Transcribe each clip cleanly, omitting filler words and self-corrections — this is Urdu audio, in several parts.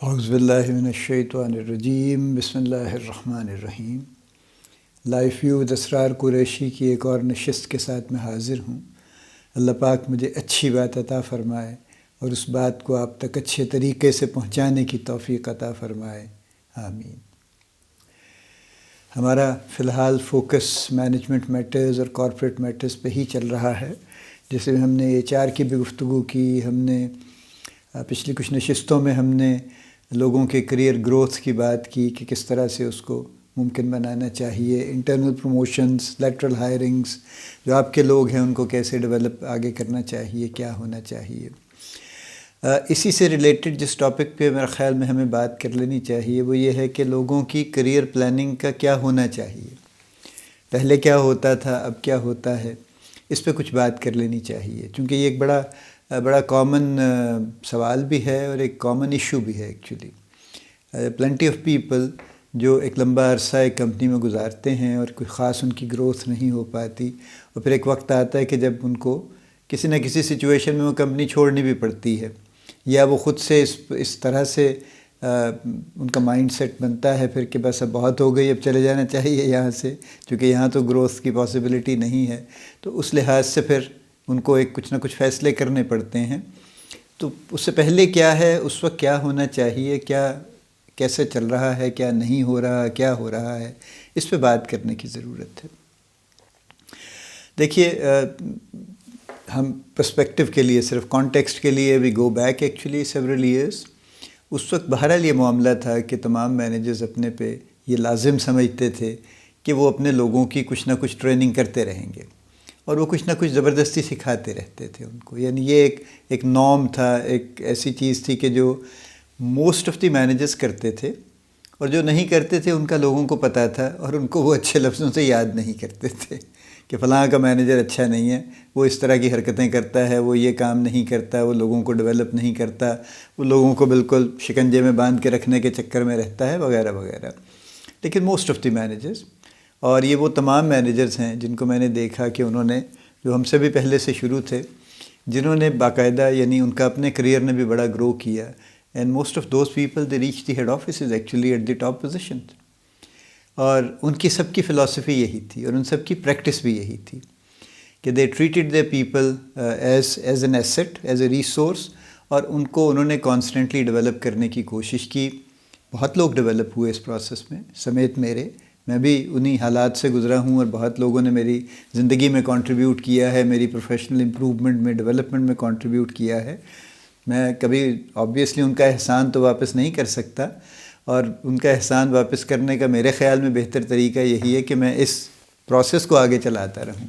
اعوذ باللہ من الشیطان الرجیم، بسم اللہ الرحمن الرحیم۔ لائف ویو ود اسرار قریشی کی ایک اور نشست کے ساتھ میں حاضر ہوں۔ اللہ پاک مجھے اچھی بات عطا فرمائے اور اس بات کو آپ تک اچھے طریقے سے پہنچانے کی توفیق عطا فرمائے، آمین۔ ہمارا فی الحال فوکس مینجمنٹ میٹرز اور کارپوریٹ میٹرز پہ ہی چل رہا ہے، جیسے ہم نے HR کی بھی گفتگو کی، ہم نے پچھلی کچھ نشستوں میں ہم نے لوگوں کے کریئر گروتھ کی بات کی کہ کس طرح سے اس کو ممکن بنانا چاہیے، انٹرنل پروموشنز، لیٹرل ہائرنگز، جو آپ کے لوگ ہیں ان کو کیسے ڈیولپ آگے کرنا چاہیے، کیا ہونا چاہیے۔ اسی سے ریلیٹڈ جس ٹاپک پہ میرا خیال میں ہمیں بات کر لینی چاہیے وہ یہ ہے کہ لوگوں کی کریئر پلاننگ کا کیا ہونا چاہیے۔ پہلے کیا ہوتا تھا، اب کیا ہوتا ہے، اس پہ کچھ بات کر لینی چاہیے، چونکہ یہ ایک بڑا کامن سوال بھی ہے اور ایک کامن ایشو بھی ہے ایکچولی۔ پلنٹی آف پیپل جو ایک لمبا عرصہ ایک کمپنی میں گزارتے ہیں اور کوئی خاص ان کی گروتھ نہیں ہو پاتی، اور پھر ایک وقت آتا ہے کہ جب ان کو کسی نہ کسی سچویشن میں وہ کمپنی چھوڑنی بھی پڑتی ہے، یا وہ خود سے اس طرح سے ان کا مائنڈ سیٹ بنتا ہے پھر کہ بس اب بہت ہو گئی، اب چلے جانا چاہیے یہاں سے، چونکہ یہاں تو گروتھ کی پاسبلٹی نہیں ہے۔ تو اس لحاظ سے پھر ان کو کچھ نہ کچھ فیصلے کرنے پڑتے ہیں۔ تو اس سے پہلے کیا ہے، اس وقت کیا ہونا چاہیے، کیسے چل رہا ہے، کیا نہیں ہو رہا، کیا ہو رہا ہے، اس پہ بات کرنے کی ضرورت ہے۔ دیکھیے، ہم پرسپیکٹو کے لیے، صرف کانٹیکسٹ کے لیے we go back actually several years. اس وقت بہرحال یہ معاملہ تھا کہ تمام مینیجرز اپنے پہ یہ لازم سمجھتے تھے کہ وہ اپنے لوگوں کی کچھ نہ کچھ ٹریننگ کرتے رہیں گے، اور وہ کچھ نہ کچھ زبردستی سکھاتے رہتے تھے ان کو۔ یعنی یہ ایک نارم تھا، ایک ایسی چیز تھی کہ جو موسٹ آف دی مینیجرز کرتے تھے، اور جو نہیں کرتے تھے ان کا لوگوں کو پتہ تھا، اور ان کو وہ اچھے لفظوں سے یاد نہیں کرتے تھے کہ فلاں کا مینیجر اچھا نہیں ہے، وہ اس طرح کی حرکتیں کرتا ہے، وہ یہ کام نہیں کرتا، وہ لوگوں کو ڈیولپ نہیں کرتا، وہ لوگوں کو بالکل شکنجے میں باندھ کے رکھنے کے چکر میں رہتا ہے، وغیرہ وغیرہ۔ لیکن موسٹ آف دی مینیجرز، اور یہ وہ تمام مینیجرز ہیں جن کو میں نے دیکھا کہ انہوں نے، جو ہم سے بھی پہلے سے شروع تھے، جنہوں نے باقاعدہ، یعنی ان کا اپنے کریئر نے بھی بڑا گرو کیا، and most of those people they reach the head offices actually at the top position. اور ان کی سب کی فلاسفی یہی تھی، اور ان سب کی پریکٹس بھی یہی تھی کہ they treated the people as an asset, as a resource, اور ان کو انہوں نے کانسٹنٹلی ڈیولپ کرنے کی کوشش کی۔ بہت لوگ ڈیولپ ہوئے اس پروسیس میں، سمیت میں بھی انہی حالات سے گزرا ہوں، اور بہت لوگوں نے میری زندگی میں کنٹریبیوٹ کیا ہے، میری پروفیشنل امپروومنٹ میں، ڈیولپمنٹ میں کنٹریبیوٹ کیا ہے۔ میں کبھی آبویسلی ان کا احسان تو واپس نہیں کر سکتا، اور ان کا احسان واپس کرنے کا میرے خیال میں بہتر طریقہ یہی ہے کہ میں اس پروسیس کو آگے چلاتا رہوں،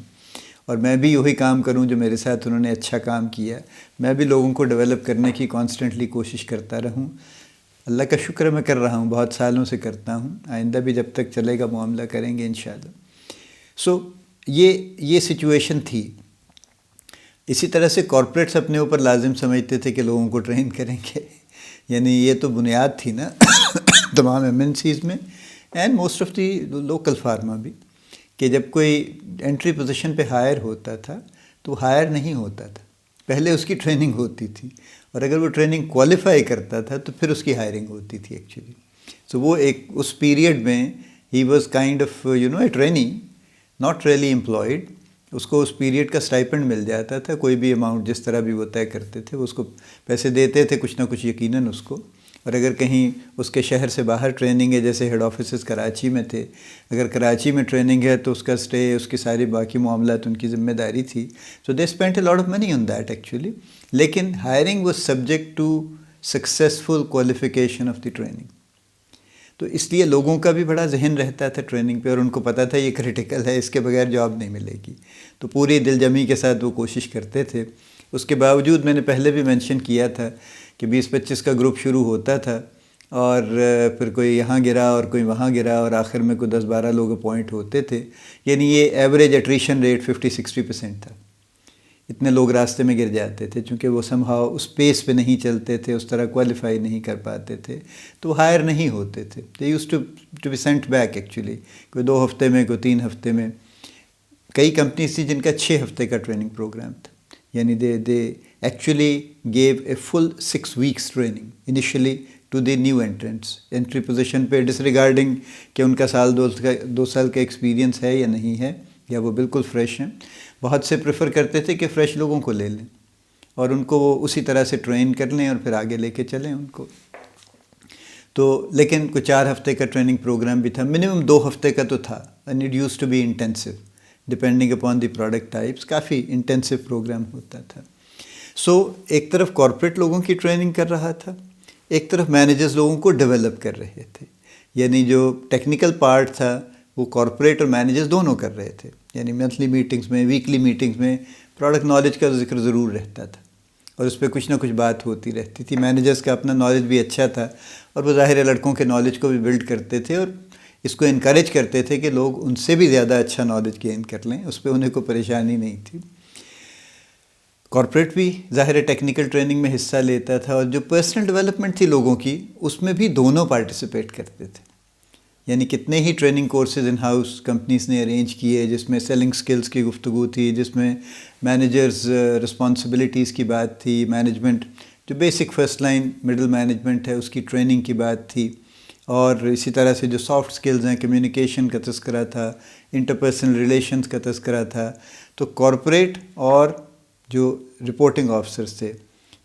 اور میں بھی وہی کام کروں جو میرے ساتھ انہوں نے اچھا کام کیا۔ میں بھی لوگوں کو ڈیولپ کرنے کی کانسٹنٹلی کوشش کرتا رہوں۔ اللہ کا شکر میں کر رہا ہوں، بہت سالوں سے کرتا ہوں، آئندہ بھی جب تک چلے گا معاملہ کریں گے انشاءاللہ۔ سو یہ سچویشن تھی۔ اسی طرح سے کارپوریٹس اپنے اوپر لازم سمجھتے تھے کہ لوگوں کو ٹرین کریں گے، یعنی یہ تو بنیاد تھی نا تمام MNCs میں، and most of the local pharma بھی، کہ جب کوئی انٹری پوزیشن پہ ہائر ہوتا تھا تو ہائر نہیں ہوتا تھا، پہلے اس کی ٹریننگ ہوتی تھی، اور اگر وہ ٹریننگ کوالیفائی کرتا تھا تو پھر اس کی ہائرنگ ہوتی تھی ایکچولی۔ سو وہ اس پیریڈ میں he was kind of a trainee, not really employed. اس کو اس پیریڈ کا اسٹائپنڈ مل جاتا تھا، کوئی بھی اماؤنٹ جس طرح بھی وہ طے کرتے تھے، وہ اس کو پیسے دیتے تھے کچھ نہ کچھ یقیناً اس کو۔ اور اگر کہیں اس کے شہر سے باہر ٹریننگ ہے، جیسے ہیڈ آفیسز کراچی میں تھے، اگر کراچی میں ٹریننگ ہے تو اس کا اسٹے، اس کی ساری باقی معاملات ان کی ذمہ داری تھی۔ So they spent a lot of money on that actually, لیکن hiring was subject to successful qualification of the training. تو اس لیے لوگوں کا بھی بڑا ذہن رہتا تھا ٹریننگ پہ، اور ان کو پتہ تھا یہ کریٹیکل ہے، اس کے بغیر جاب نہیں ملے گی، تو پوری دل جمی کے ساتھ وہ کوشش کرتے تھے۔ اس کے باوجود میں نے پہلے بھی مینشن کیا تھا کہ 20-25 کا گروپ شروع ہوتا تھا، اور پھر کوئی یہاں گرا اور کوئی وہاں گرا، اور آخر میں کوئی 10-12 لوگ اپوائنٹ ہوتے تھے۔ یعنی یہ ایوریج ایٹریشن ریٹ 50-60% تھا۔ اتنے لوگ راستے میں گر جاتے تھے، چونکہ وہ somehow اس پیس پہ نہیں چلتے تھے، اس طرح کوالیفائی نہیں کر پاتے تھے، تو ہائر نہیں ہوتے تھے۔ they used to be sent back actually، کوئی 2 ہفتے میں، کوئی 3 ہفتے میں۔ کئی کمپنیز تھی جن کا 6 ہفتے کا ٹریننگ پروگرام تھا، یعنی they actually gave a full 6 weeks training initially to the new interns entry position پہ، ڈس ریگارڈنگ کہ ان کا دو سال کا ایکسپیرینس ہے یا نہیں ہے، یا وہ بالکل فریش ہیں. بہت سے پریفر کرتے تھے کہ فریش لوگوں کو لے لیں اور ان کو وہ اسی طرح سے ٹرین کر لیں اور پھر آگے لے کے چلیں ان کو. تو لیکن کوئی 4 ہفتے کا ٹریننگ پروگرام بھی تھا، منیمم 2 ہفتے کا تو تھا، and it use to be intensive depending upon the product types. کافی انٹینسو پروگرام ہوتا تھا. سو ایک طرف کارپوریٹ لوگوں کی ٹریننگ کر رہا تھا، ایک طرف مینیجرز لوگوں کو ڈیولپ کر رہے تھے. یعنی جو ٹیکنیکل پارٹ تھا وہ کارپوریٹ اور مینیجرز دونوں کر رہے تھے. یعنی منتھلی میٹنگز میں، ویکلی میٹنگز میں پروڈکٹ نالج کا ذکر ضرور رہتا تھا اور اس پہ کچھ نہ کچھ بات ہوتی رہتی تھی. مینیجرز کا اپنا نالج بھی اچھا تھا اور وہ ظاہر ہے لڑکوں کے نالج کو بھی بلڈ کرتے تھے اور اس کو انکریج کرتے تھے کہ لوگ ان سے بھی زیادہ اچھا نالج گین کر لیں. اس پہ انہیں کوئی پریشانی نہیں تھی. کارپوریٹ بھی ظاہر ٹیکنیکل ٹریننگ میں حصہ لیتا تھا اور جو پرسنل ڈیولپمنٹ تھی لوگوں کی اس میں بھی دونوں پارٹیسپیٹ کرتے تھے. یعنی کتنے ہی training courses in house companies نے ارینج کیے جس میں سیلنگ سکلز کی گفتگو تھی، جس میں مینیجرز رسپانسبلٹیز کی بات تھی، مینجمنٹ جو basic first line middle management ہے اس کی ٹریننگ کی بات تھی، اور اسی طرح سے جو سافٹ سکلز ہیں کمیونیکیشن کا تذکرہ تھا، انٹرپرسنل ریلیشنز کا تذکرہ تھا. تو کارپوریٹ اور جو رپورٹنگ آفیسرز تھے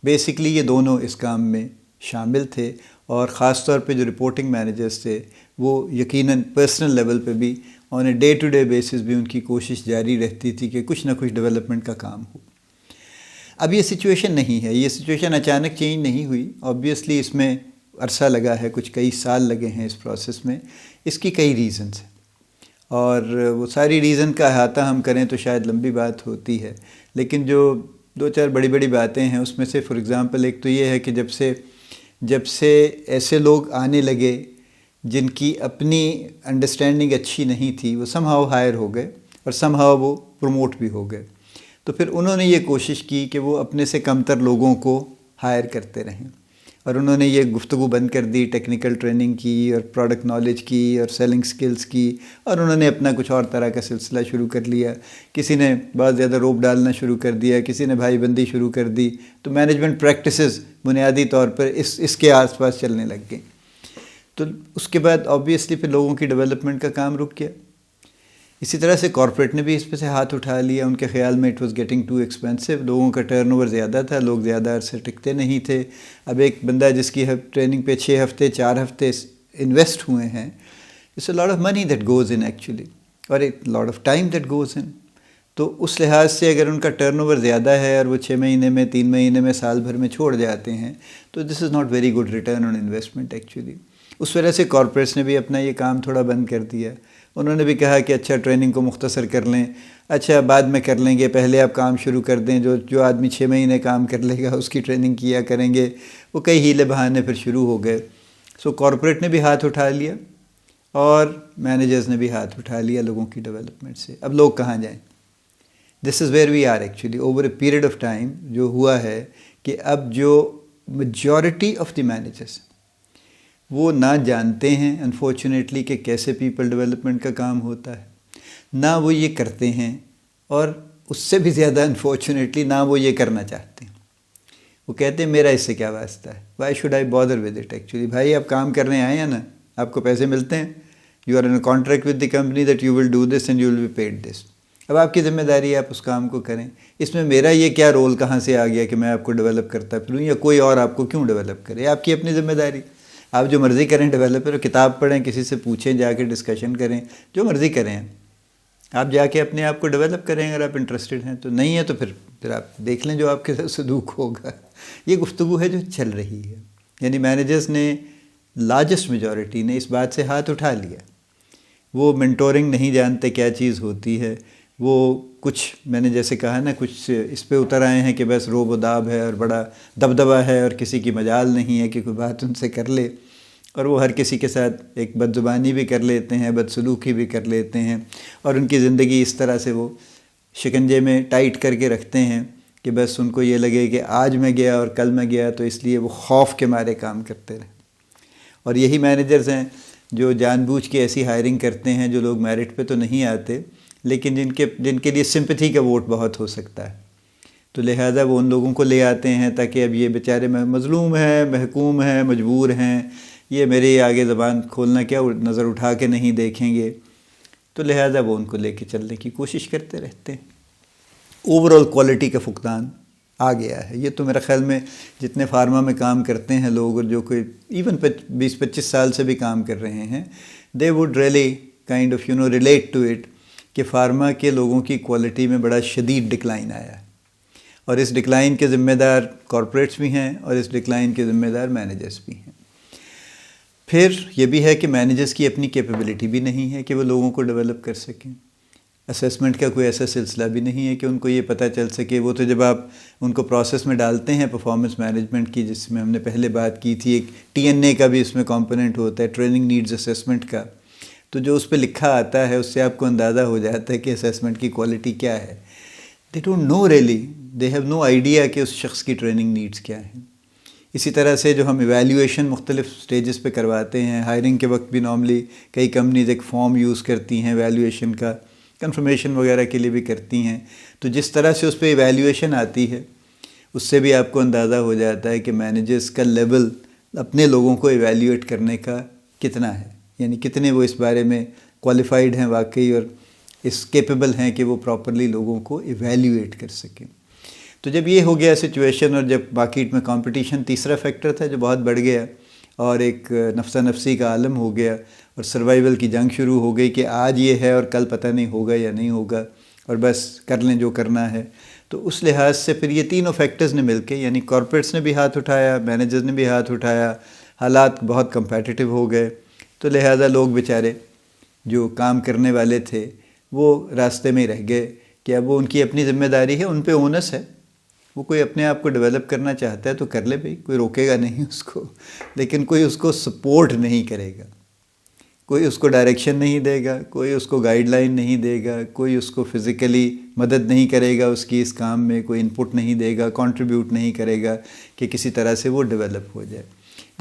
بیسکلی یہ دونوں اس کام میں شامل تھے، اور خاص طور پہ جو رپورٹنگ مینیجرز تھے وہ یقیناً پرسنل لیول پہ بھی on a day to day basis بھی ان کی کوشش جاری رہتی تھی کہ کچھ نہ کچھ ڈیولپمنٹ کا کام ہو. اب یہ سچویشن نہیں ہے، یہ سچویشن اچانک چینج نہیں ہوئی. آبویسلی اس میں عرصہ لگا ہے، کئی سال لگے ہیں اس پروسیس میں. اس کی کئی ریزنز ہیں اور وہ ساری ریزن کا احاطہ ہم کریں تو شاید لمبی بات ہوتی ہے، لیکن جو 2-4 بڑی باتیں ہیں اس میں سے فار ایگزامپل ایک تو یہ ہے کہ جب سے ایسے لوگ آنے لگے جن کی اپنی انڈرسٹینڈنگ اچھی نہیں تھی، وہ سم ہاؤ ہائر ہو گئے اور سم ہاؤ وہ پروموٹ بھی ہو گئے. تو پھر انہوں نے یہ کوشش کی کہ وہ اپنے سے کم تر لوگوں کو ہائر کرتے رہیں، اور انہوں نے یہ گفتگو بند کر دی ٹیکنیکل ٹریننگ کی اور پروڈکٹ نالج کی اور سیلنگ سکلز کی، اور انہوں نے اپنا کچھ اور طرح کا سلسلہ شروع کر لیا. کسی نے بہت زیادہ روب ڈالنا شروع کر دیا، کسی نے بھائی بندی شروع کر دی. تو مینجمنٹ پریکٹسز بنیادی طور پر اس کے آس پاس چلنے لگ گئیں. تو اس کے بعد آبویسلی پھر لوگوں کی ڈیولپمنٹ کا کام رک گیا. اسی طرح سے کارپوریٹ نے بھی اس پہ سے ہاتھ اٹھا لیا. ان کے خیال میں it was getting too expensive, لوگوں کا ٹرن اوور زیادہ تھا، لوگ زیادہ عرصے ٹکتے نہیں تھے. اب ایک بندہ جس کی ٹریننگ پہ 6 ہفتے 4 ہفتے انویسٹ ہوئے ہیں، it's a lot of money that goes in actually, اور a lot of time that goes in. تو اس لحاظ سے اگر ان کا ٹرن اوور زیادہ ہے اور وہ 6 مہینے میں 3 مہینے میں سال بھر میں چھوڑ جاتے ہیں تو this is not very good return on investment actually. اس وجہ سے کارپوریٹس نے بھی اپنا یہ کام تھوڑا بند کر دیا. انہوں نے بھی کہا کہ اچھا ٹریننگ کو مختصر کر لیں، اچھا بعد میں کر لیں گے، پہلے آپ کام شروع کر دیں. جو آدمی 6 مہینے کام کر لے گا اس کی ٹریننگ کیا کریں گے. وہ کئی ہیلے بہانے پھر شروع ہو گئے. سو کارپوریٹ نے بھی ہاتھ اٹھا لیا اور مینیجرز نے بھی ہاتھ اٹھا لیا لوگوں کی ڈیولپمنٹ سے. اب لوگ کہاں جائیں؟ This is where we are actually. Over a period of time جو ہوا ہے کہ اب جو میجورٹی آف دی مینیجرز وہ نہ جانتے ہیں انفارچونیٹلی کہ کیسے پیپل ڈیولپمنٹ کا کام ہوتا ہے، نہ وہ یہ کرتے ہیں، اور اس سے بھی زیادہ انفارچونیٹلی نہ وہ یہ کرنا چاہتے ہیں. وہ کہتے ہیں میرا اس سے کیا واسطہ ہے، why should I bother with it. Actually بھائی آپ کام کرنے آئے ہیں نا، آپ کو پیسے ملتے ہیں، you are in contract with the company that you will do this and you will be paid this. اب آپ کی ذمہ داری ہے آپ اس کام کو کریں. اس میں میرا یہ کیا رول کہاں سے آ گیا کہ میں آپ کو ڈیولپ کرتا پھروں، یا کوئی اور آپ کو کیوں ڈیولپ کرے؟ آپ کی اپنی ذمہ داری. آپ جو مرضی کریں ڈیولپر، کتاب پڑھیں، کسی سے پوچھیں، جا کے ڈسکشن کریں، جو مرضی کریں. آپ جا کے اپنے آپ کو ڈیولپ کریں اگر آپ انٹرسٹڈ ہیں. تو نہیں ہے تو پھر آپ دیکھ لیں جو آپ کے ساتھ سلوک ہوگا. یہ گفتگو ہے جو چل رہی ہے. یعنی مینیجرز نے لارجسٹ میجورٹی نے اس بات سے ہاتھ اٹھا لیا. وہ منٹورنگ نہیں جانتے کیا چیز ہوتی ہے. وہ کچھ میں نے جیسے کہا نا، کچھ اس پہ اتر آئے ہیں کہ بس روب و داب ہے اور بڑا دبدبہ ہے اور کسی کی مجال نہیں ہے کہ کوئی بات ان سے کر لے، اور وہ ہر کسی کے ساتھ ایک بد زبانی بھی کر لیتے ہیں، بد سلوکی بھی کر لیتے ہیں، اور ان کی زندگی اس طرح سے وہ شکنجے میں ٹائٹ کر کے رکھتے ہیں کہ بس ان کو یہ لگے کہ آج میں گیا اور کل میں گیا، تو اس لیے وہ خوف کے مارے کام کرتے رہیں. اور یہی مینیجرز ہیں جو جان بوجھ کے ایسی ہائرنگ کرتے ہیں جو لوگ میرٹ پہ تو نہیں آتے، لیکن جن کے لیے سمپتھی کا ووٹ بہت ہو سکتا ہے. تو لہٰذا وہ ان لوگوں کو لے آتے ہیں تاکہ اب یہ بیچارے مظلوم ہیں، محکوم ہیں، مجبور ہیں، یہ میرے آگے زبان کھولنا کیا نظر اٹھا کے نہیں دیکھیں گے، تو لہٰذا وہ ان کو لے کے چلنے کی کوشش کرتے رہتے ہیں۔ اوورآل کوالٹی کا فقدان آ گیا ہے۔ یہ تو میرا خیال میں جتنے فارما میں کام کرتے ہیں لوگ، اور جو کوئی ایون 20-25 سال سے بھی کام کر رہے ہیں، they would really kind of relate to it کہ فارما کے لوگوں کی کوالٹی میں بڑا شدید ڈکلائن آیا ہے، اور اس ڈکلائن کے ذمہ دار کارپوریٹس بھی ہیں، اور اس ڈکلائن کے ذمہ دار مینیجرز بھی ہیں۔ پھر یہ بھی ہے کہ مینیجرز کی اپنی کیپیبلٹی بھی نہیں ہے کہ وہ لوگوں کو ڈیولپ کر سکیں۔ اسیسمنٹ کا کوئی ایسا سلسلہ بھی نہیں ہے کہ ان کو یہ پتہ چل سکے۔ وہ تو جب آپ ان کو پروسیس میں ڈالتے ہیں پرفارمنس مینجمنٹ کی، جس میں ہم نے پہلے بات کی تھی، ایک TNA کا بھی اس میں کمپوننٹ ہوتا ہے، ٹریننگ نیڈز اسیسمنٹ کا، تو جو اس پہ لکھا آتا ہے اس سے آپ کو اندازہ ہو جاتا ہے کہ اسیسمنٹ کی کوالٹی کیا ہے۔ They don't know really, they have no idea کہ اس شخص کی ٹریننگ نیڈز کیا ہیں۔ اسی طرح سے جو ہم ایویلیویشن مختلف سٹیجز پہ کرواتے ہیں، ہائرنگ کے وقت بھی نارملی کئی کمپنیز ایک فارم یوز کرتی ہیں ایویلیویشن کا، کنفرمیشن وغیرہ کے لیے بھی کرتی ہیں، تو جس طرح سے اس پہ ایویلیویشن آتی ہے اس سے بھی آپ کو اندازہ ہو جاتا ہے کہ مینیجرز کا لیول اپنے لوگوں کو ایویلیویٹ کرنے کا کتنا ہے، یعنی کتنے وہ اس بارے میں کوالیفائڈ ہیں واقعی، اور اس کیپیبل ہیں کہ وہ پراپرلی لوگوں کو ایویلیویٹ کر سکیں۔ تو جب یہ ہو گیا سچویشن، اور جب مارکیٹ میں کمپٹیشن تیسرا فیکٹر تھا جو بہت بڑھ گیا، اور ایک نفسا نفسی کا عالم ہو گیا، اور سروائیول کی جنگ شروع ہو گئی کہ آج یہ ہے اور کل پتہ نہیں ہوگا یا نہیں ہوگا، اور بس کر لیں جو کرنا ہے۔ تو اس لحاظ سے پھر یہ تینوں فیکٹرز نے مل کے، یعنی کارپوریٹس نے بھی ہاتھ اٹھایا، مینیجرز نے بھی ہاتھ اٹھایا، حالات بہت کمپیٹیٹیو ہو گئے، تو لہٰذا لوگ بیچارے جو کام کرنے والے تھے وہ راستے میں رہ گئے کہ اب وہ ان کی اپنی ذمہ داری ہے، ان پہ اونس ہے، وہ کوئی اپنے آپ کو ڈیولپ کرنا چاہتا ہے تو کر لے بھائی، کوئی روکے گا نہیں اس کو، لیکن کوئی اس کو سپورٹ نہیں کرے گا، کوئی اس کو ڈائریکشن نہیں دے گا، کوئی اس کو گائیڈ لائن نہیں دے گا، کوئی اس کو فزیکلی مدد نہیں کرے گا، اس کی اس کام میں کوئی انپٹ نہیں دے گا، کنٹریبیوٹ نہیں کرے گا کہ کسی طرح سے وہ ڈیولپ ہو جائے۔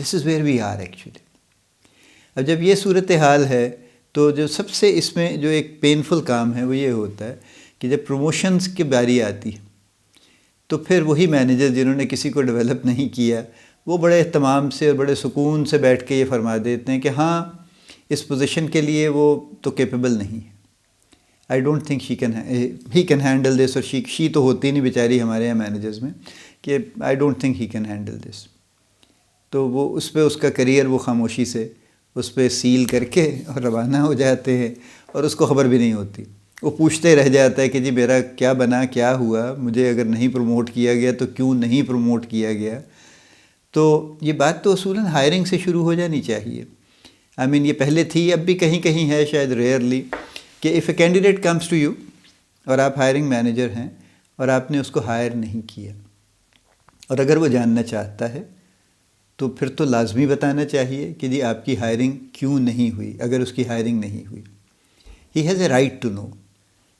This is where we are actually. اب جب یہ صورتحال ہے تو جو سب سے اس میں جو ایک پینفل کام ہے وہ یہ ہوتا ہے کہ جب پروموشنز کی باری آتی ہے تو پھر وہی مینیجر جنہوں نے کسی کو ڈیولپ نہیں کیا، وہ بڑے اہتمام سے اور بڑے سکون سے بیٹھ کے یہ فرما دیتے ہیں کہ ہاں اس پوزیشن کے لیے وہ تو کیپیبل نہیں ہے، I don't think he can handle this, اور شی تو ہوتی نہیں بیچاری ہمارے یہاں مینیجرز میں کہ I don't think he can handle this, تو وہ اس پہ اس کا کریئر وہ خاموشی سے اس پہ سیل کر کے اور روانہ ہو جاتے ہیں، اور اس کو خبر بھی نہیں ہوتی، وہ پوچھتے رہ جاتا ہے کہ جی میرا کیا بنا، کیا ہوا، مجھے اگر نہیں پروموٹ کیا گیا تو کیوں نہیں پروموٹ کیا گیا۔ تو یہ بات تو اصولاً ہائرنگ سے شروع ہو جانی چاہیے۔ یہ پہلے تھی، اب بھی کہیں کہیں ہے، شاید ریئرلی، کہ if a candidate comes to you اور آپ ہائرنگ مینیجر ہیں اور آپ نے اس کو ہائر نہیں کیا، اور اگر وہ جاننا چاہتا ہے تو پھر تو لازمی بتانا چاہیے کہ جی آپ کی ہائرنگ کیوں نہیں ہوئی، اگر اس کی ہائرنگ نہیں ہوئی۔ He has a right to know,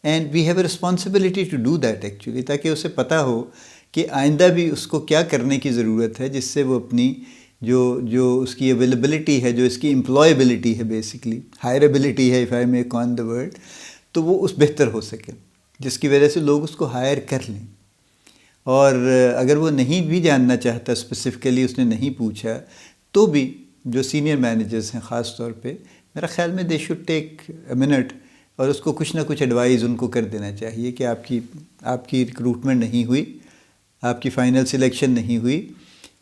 and we have a responsibility to do that actually, تاکہ اسے پتہ ہو کہ آئندہ بھی اس کو کیا کرنے کی ضرورت ہے، جس سے وہ اپنی جو اس کی اویلیبلٹی ہے، جو اس کی امپلائیبلٹی ہے، بیسکلی ہائربلٹی ہے، اف آئی مے کون دا ورڈ، تو وہ اس بہتر ہو سکے، جس کی وجہ سے لوگ اس کو ہائر کر لیں۔ اور اگر وہ نہیں بھی جاننا چاہتا اسپیسیفکلی، اس نے نہیں پوچھا، تو بھی جو سینئر مینیجرز ہیں خاص طور پہ، میرا خیال میں they should take a minute اور اس کو کچھ نہ کچھ ایڈوائز ان کو کر دینا چاہیے کہ آپ کی ریکروٹمنٹ نہیں ہوئی، آپ کی فائنل سلیکشن نہیں ہوئی،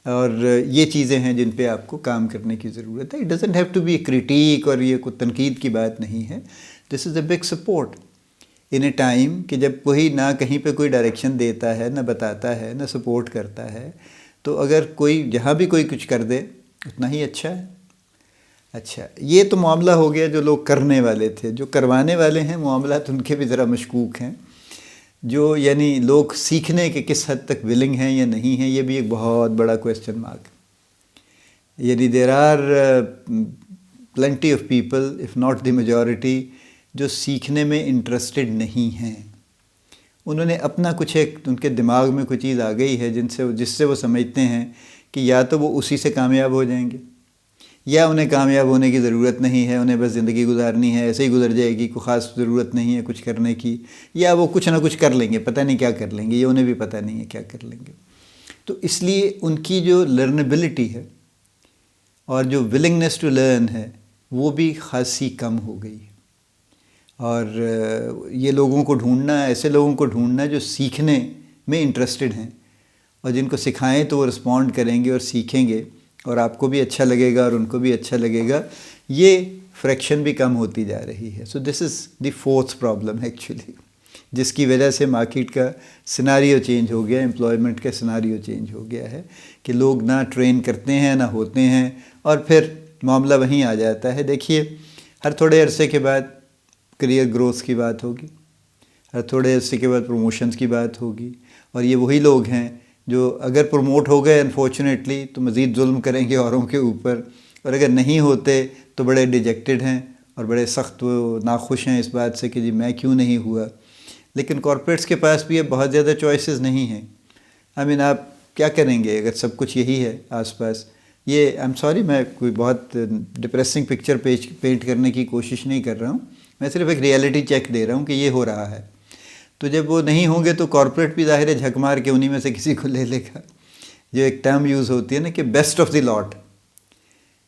اور یہ چیزیں ہیں جن پہ آپ کو کام کرنے کی ضرورت ہے۔ It doesn't have to be a critic, اور یہ کوئی تنقید کی بات نہیں ہے، this is a big support in a time کہ جب کوئی نہ کہیں پہ کوئی ڈائریکشن دیتا ہے، نہ بتاتا ہے، نہ سپورٹ کرتا ہے، تو اگر کوئی جہاں بھی کوئی کچھ کر دے اتنا ہی اچھا ہے۔ اچھا، یہ تو معاملہ ہو گیا جو لوگ کرنے والے تھے، جو کروانے والے ہیں معاملات ان کے بھی ذرا مشکوک ہیں، جو یعنی لوگ سیکھنے کے کس حد تک ولنگ ہیں یا نہیں ہیں، یہ بھی ایک بہت بڑا کویسچن مارک ہے۔ یعنی there are plenty of people if not the majority جو سیکھنے میں انٹرسٹڈ نہیں ہیں، انہوں نے اپنا کچھ ایک ان کے دماغ میں کوئی چیز آ گئی ہے جس سے وہ سمجھتے ہیں کہ یا تو وہ اسی سے کامیاب ہو جائیں گے، یا انہیں کامیاب ہونے کی ضرورت نہیں ہے، انہیں بس زندگی گزارنی ہے، ایسے ہی گزر جائے گی، کوئی خاص ضرورت نہیں ہے کچھ کرنے کی، یا وہ کچھ نہ کچھ کر لیں گے، پتہ نہیں کیا کر لیں گے، یہ انہیں بھی پتہ نہیں ہے کیا کر لیں گے۔ تو اس لیے ان کی جو لرنیبلٹی ہے اور جو ولنگنیس ٹو لرن ہے وہ بھی خاصی کم ہو گئی ہے۔ اور یہ لوگوں کو ڈھونڈنا، ایسے لوگوں کو ڈھونڈنا جو سیکھنے میں انٹرسٹڈ ہیں اور جن کو سکھائیں تو وہ رسپونڈ کریں گے اور سیکھیں گے، اور آپ کو بھی اچھا لگے گا اور ان کو بھی اچھا لگے گا، یہ فریکشن بھی کم ہوتی جا رہی ہے۔ سو دس از دی فورتھ پرابلم ایکچولی، جس کی وجہ سے مارکیٹ کا سیناریو چینج ہو گیا، امپلائمنٹ کا سیناریو چینج ہو گیا ہے کہ لوگ نہ ٹرین کرتے ہیں نہ ہوتے ہیں، اور پھر معاملہ وہیں آ جاتا ہے۔ دیکھیے، ہر تھوڑے عرصے کے بعد کریئر گروتھ کی بات ہوگی، ہر تھوڑے عرصے کے بعد پروموشنز کی بات ہوگی، اور یہ وہی لوگ ہیں جو اگر پروموٹ ہو گئے انفارچونیٹلی تو مزید ظلم کریں گے اوروں کے اوپر، اور اگر نہیں ہوتے تو بڑے ڈیجیکٹڈ ہیں اور بڑے سخت ناخوش ہیں اس بات سے کہ جی میں کیوں نہیں ہوا۔ لیکن کارپوریٹس کے پاس بھی اب بہت زیادہ چوائسیز نہیں ہیں۔ آپ کیا کریں گے اگر سب کچھ یہی ہے آس پاس؟ یہ ایم سوری، میں کوئی بہت ڈپریسنگ پکچر پینٹ کرنے کی کوشش نہیں کر رہا ہوں، میں صرف ایک ریئلٹی چیک دے رہا ہوں کہ یہ ہو رہا ہے۔ تو جب وہ نہیں ہوں گے تو کارپوریٹ بھی ظاہر ہے جھک مار کے انہی میں سے کسی کو لے لے گا۔ جو ایک ٹرم یوز ہوتی ہے نا کہ بیسٹ آف دی لاٹ،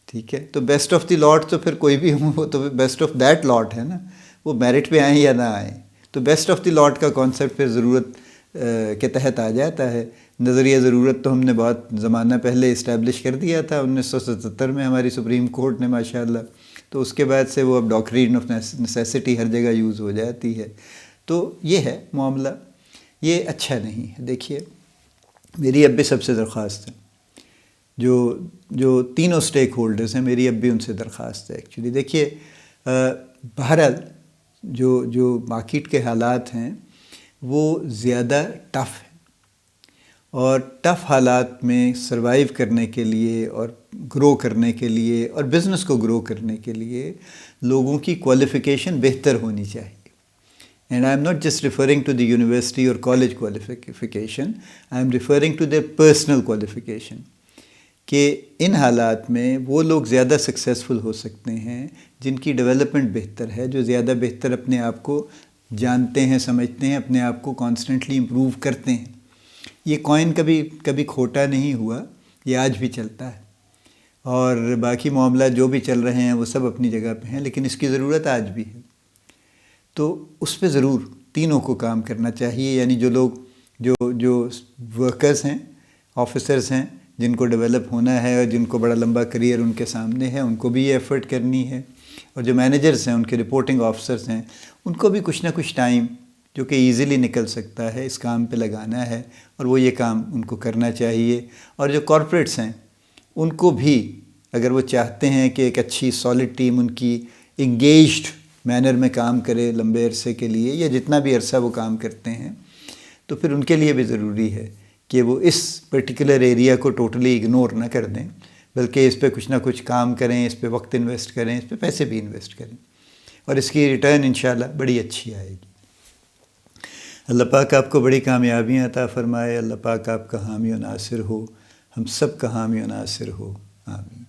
ٹھیک ہے، تو بیسٹ آف دی لاٹ تو پھر کوئی بھی ہوں، وہ تو بیسٹ آف دیٹ لاٹ ہے نا، وہ میرٹ پہ آئیں یا نہ آئیں۔ تو بیسٹ آف دی لاٹ کا کانسیپٹ پھر ضرورت کے تحت آ جاتا ہے۔ نظریہ ضرورت تو ہم نے بہت زمانہ پہلے اسٹیبلش کر دیا تھا 1977 میں ہماری سپریم کورٹ نے ماشاءاللہ، تو اس کے بعد سے وہ اب ڈاکٹرین آف نیسیسٹی ہر جگہ یوز ہو جاتی ہے۔ تو یہ ہے معاملہ، یہ اچھا نہیں ہے۔ دیکھیے، میری اب بھی سب سے درخواست ہے، جو تینوں سٹیک ہولڈرز ہیں، میری اب بھی ان سے درخواست ہے ایکچولی۔ دیکھیے، بہرحال جو مارکیٹ کے حالات ہیں وہ زیادہ ٹف ہیں، اور ٹف حالات میں سروائیو کرنے کے لیے اور گرو کرنے کے لیے اور بزنس کو گرو کرنے کے لیے لوگوں کی کوالیفیکیشن بہتر ہونی چاہیے۔ And I'm not just referring to the university اور college qualification, I'm referring to their personal qualification, کہ ان حالات میں وہ لوگ زیادہ سکسیزفل ہو سکتے ہیں جن کی ڈیولپمنٹ بہتر ہے، جو زیادہ بہتر اپنے آپ کو جانتے ہیں، سمجھتے ہیں، اپنے آپ کو کانسٹنٹلی امپروو کرتے ہیں۔ یہ کوائن کبھی کھوٹا نہیں ہوا، یہ آج بھی چلتا ہے، اور باقی معاملات جو بھی چل رہے ہیں وہ سب اپنی جگہ پہ ہیں، لیکن اس کی ضرورت آج بھی ہے۔ تو اس پہ ضرور تینوں کو کام کرنا چاہیے، یعنی جو لوگ جو ورکرز ہیں، آفیسرز ہیں، جن کو ڈیولپ ہونا ہے اور جن کو بڑا لمبا کریئر ان کے سامنے ہے، ان کو بھی یہ ایفرٹ کرنی ہے، اور جو مینیجرز ہیں، ان کے رپورٹنگ آفیسرز ہیں، ان کو بھی کچھ نہ کچھ ٹائم جو کہ ایزیلی نکل سکتا ہے اس کام پہ لگانا ہے، اور وہ یہ کام ان کو کرنا چاہیے۔ اور جو کارپوریٹس ہیں ان کو بھی اگر وہ چاہتے ہیں کہ ایک اچھی سالڈ ٹیم ان کی انگیجڈ مینر میں کام کرے لمبے عرصے کے لیے، یا جتنا بھی عرصہ وہ کام کرتے ہیں، تو پھر ان کے لیے بھی ضروری ہے کہ وہ اس پرٹیکولر ایریا کو ٹوٹلی اگنور نہ کر دیں، بلکہ اس پہ کچھ نہ کچھ کام کریں، اس پہ وقت انویسٹ کریں، اس پہ پیسے بھی انویسٹ کریں، اور اس کی ریٹرن انشاءاللہ بڑی اچھی آئے گی۔ اللہ پاک آپ کو بڑی کامیابیاں عطا فرمائے، اللہ پاک آپ کا حامی و ناصر ہو، ہم سب کا حامی و ناصر ہو، آمین۔